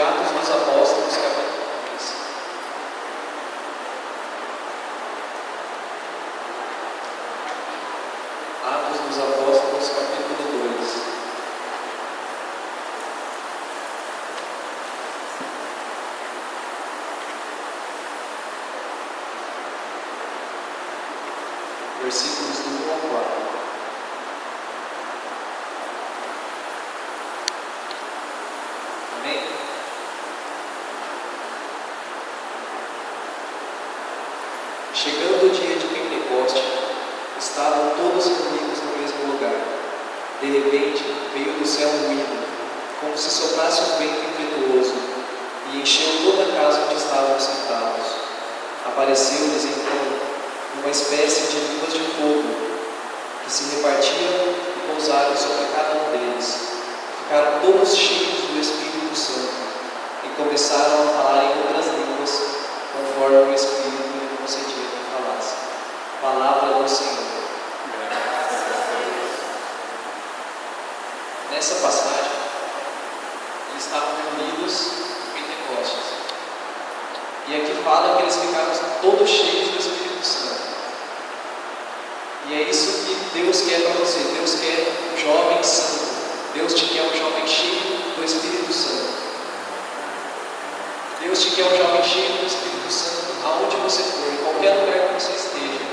Atos dos Apóstolos, capítulo 2. Atos dos Apóstolos, capítulo 2. Versículos do 1 ao 4. Amém? Chegando o dia de Pentecoste, estavam todos reunidos no mesmo lugar. De repente, veio do céu um ruído, como se soprasse um vento impetuoso, e encheu toda a casa onde estavam sentados. Apareceu-lhes então uma espécie de línguas de fogo, que se repartiam e pousaram sobre cada um deles. Ficaram todos cheios do Espírito Santo e começaram a falar em outras línguas, conforme o Espírito lhe concedia que falasse. Palavra do Senhor. Nessa passagem, eles estavam reunidos em Pentecostes. E aqui fala que eles ficaram todos cheios do Espírito Santo. E é isso que Deus quer para você. Deus quer um jovem santo. Deus te quer um jovem cheio do Espírito Santo. Deus te quer um jovem cheio do Espírito Santo, aonde você for, em qualquer lugar que você esteja.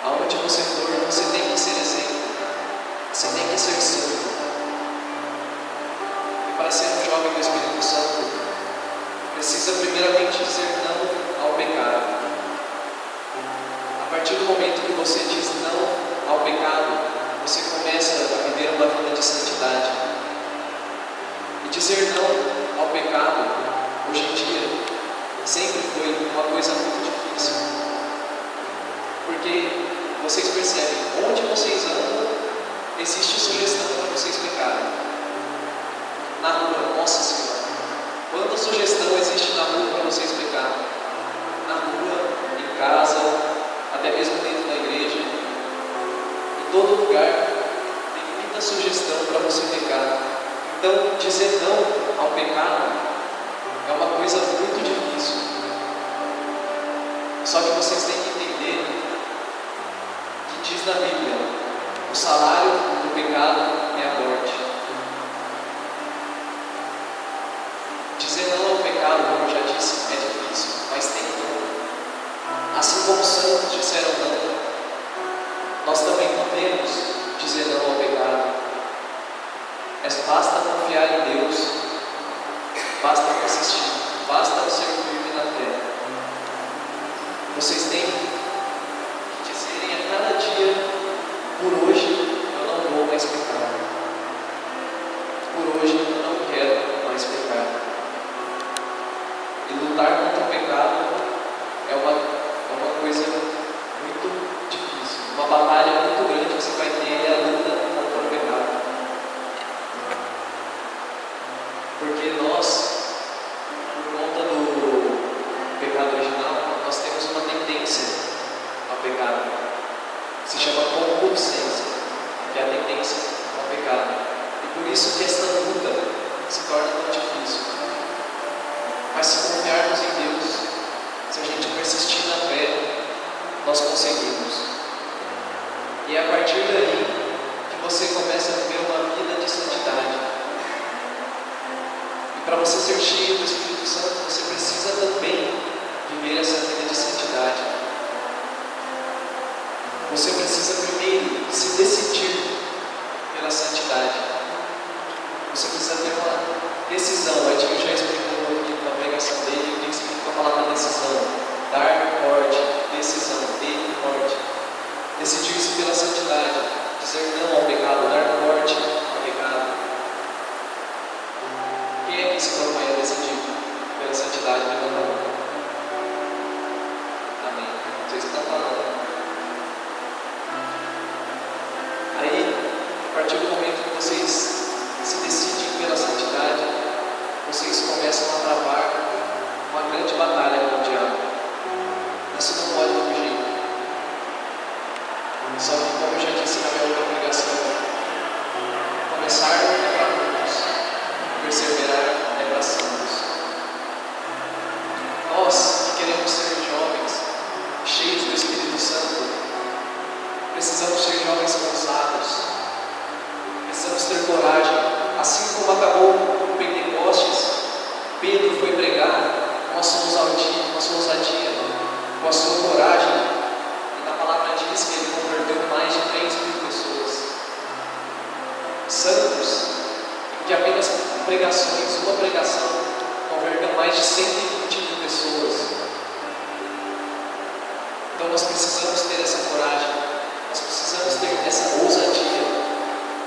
Aonde você for, você tem que ser exemplo. Você tem que ser santo. E para ser um jovem do Espírito Santo, precisa primeiramente dizer não ao pecado. A partir do momento que você diz não ao pecado, você começa a viver uma vida de santidade. E dizer não ao pecado, hoje em dia, sempre foi uma coisa muito difícil. Porque vocês percebem, onde vocês andam, existe sugestão para vocês pecarem. Na rua, nossa Senhora, quanta sugestão existe na rua para vocês pecarem? Na rua, em casa, até mesmo dentro da igreja, em todo lugar, tem muita sugestão para você pecar. Então, dizer não ao pecado é uma coisa muito difícil. Só que vocês têm que entender que diz na Bíblia: o salário do pecado é a morte. Dizer não ao pecado, como eu já disse, é difícil, mas tem como. Assim como os santos disseram não, nós também podemos dizer não ao pecado. Basta confiar em Deus, basta persistir, basta ser firme na fé. Vocês têm que dizerem a cada dia: por hoje eu não vou mais pecar. Por hoje eu não quero mais pecar. E lutar contra o pecado é uma coisa muito difícil. Uma batalha muito grande que você vai ter é a luta contra o pecado. Porque nós, por conta do pecado original, nós temos uma tendência ao pecado. Se chama concupiscência, que é a tendência ao pecado. E por isso que esta luta se torna tão difícil. Mas se confiarmos em Deus, se a gente persistir na fé, nós conseguimos. E é a partir daí que você começa a viver uma vida de santidade. E para você ser cheio do Espírito Santo, você precisa também viver essa vida de santidade. Você precisa primeiro se decidir pela santidade. Você precisa ter uma decisão. O Edinho já explicou aqui na pregação dele o que significa a palavra decisão. Dar corte, decisão, ter corte. Decidir-se pela santidade, dizer não ao pecado, dar corte ao pecado. Quem é que se propõe a decidir pela santidade? Levanta a mão. Amém. Vocês estão falando. Aí, a partir do momento que vocês se decidem pela santidade, vocês começam a travar uma grande batalha com o diabo. Isso não pode fugir. Só que, como eu já disse na minha outra pregação, começar é para muitos, perseverar é para santos. Nós que queremos ser jovens, cheios do Espírito Santo, precisamos ser jovens ousados, precisamos ter coragem, assim como acabou o Pentecostes. Pedro foi pregar com a sua ousadia, com a sua coragem, e na palavra diz que ele converteu mais de 3.000 pessoas. Santos, que apenas pregações, uma pregação, converteu mais de 120.000 pessoas. Então nós precisamos ter essa coragem, nós precisamos ter essa ousadia,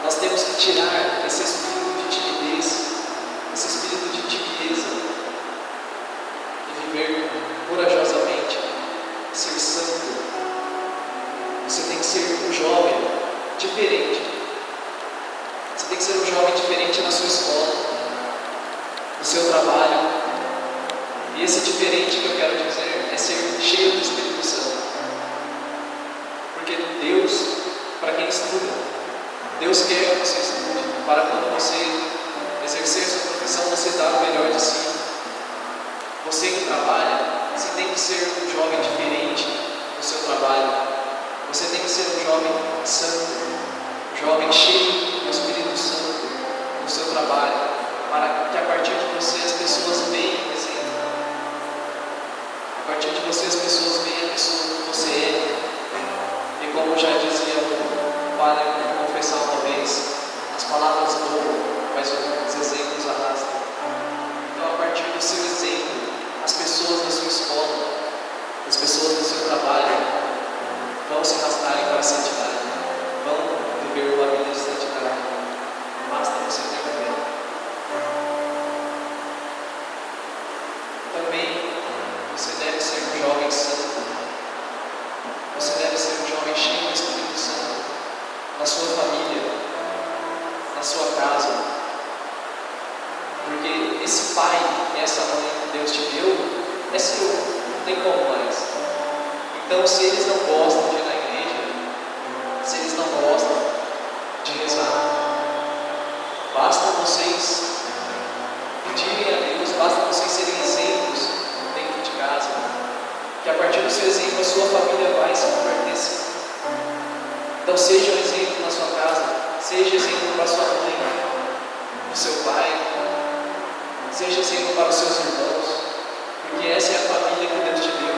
nós temos que tirar esse espírito de timidez, esse espírito de tibieza, e viver corajosamente, ser santo. Você tem que ser um jovem diferente. Você tem que ser um jovem diferente na sua escola, no seu trabalho. E esse diferente que eu quero dizer é ser cheio do Espírito Santo. Porque Deus, para quem estuda, Deus quer que você estude, para quando você exercer sua profissão, você dar o melhor de si. Você que trabalha, você tem que ser um jovem diferente no seu trabalho. Você tem que ser um jovem santo, um jovem cheio do Espírito Santo no seu trabalho, para que a partir de você as pessoas vejam o exemplo. A partir de você as pessoas veem a pessoa que você é. E como já dizia o padre que confessar uma vez, as palavras voam, mas os exemplos arrastam. Então, a partir do seu exemplo, as pessoas da sua escola, as pessoas do seu trabalho vão se arrastarem para a santidade, vão viver uma vida de santidade. Basta você ter fé. Também você deve ser um jovem santo. Você deve ser um jovem cheio do Espírito Santo na sua família, na sua casa. Porque esse pai e essa mãe que Deus te deu é seu, não tem como mais. Então, se eles não gostam de ir na igreja, se eles não gostam de rezar, basta vocês pedirem a Deus, basta vocês serem exemplos dentro de casa, que a partir do seu exemplo a sua família vai se converter sim. Então seja um exemplo na sua casa, seja exemplo para sua mãe, para o seu pai, seja exemplo para os seus irmãos, porque essa é a família que Deus te deu.